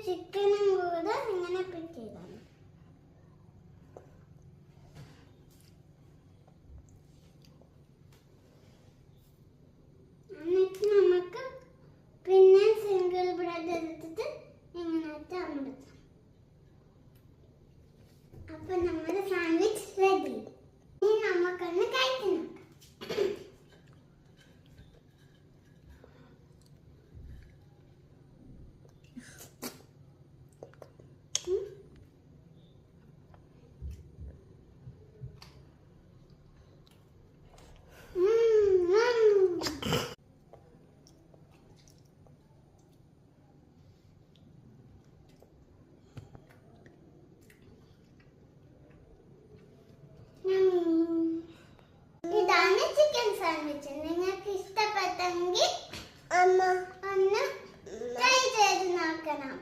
ചിക്കനും കൂടെ ഇങ്ങനെ പിറ്റ് ചെയ്താൽ എന്നിട്ട് നമുക്ക് പിന്നെ സിംഗിൾ ബ്രെഡ് എടുത്തിട്ട് ഇങ്ങനെ അമർത്താം. അപ്പൊ നമ്മുടെ സാൻഡ്വിച്ച് റെഡി. ഇനി നമുക്കൊന്ന് കഴിച്ചു നോക്കാം. ഇതാണ് ചിക്കൻ സാൻഡ്വിച്ച്. നിങ്ങൾക്ക് ഇഷ്ടപ്പെട്ടെങ്കിൽ ഒന്ന് ട്രൈ ചെയ്ത് നോക്കണം.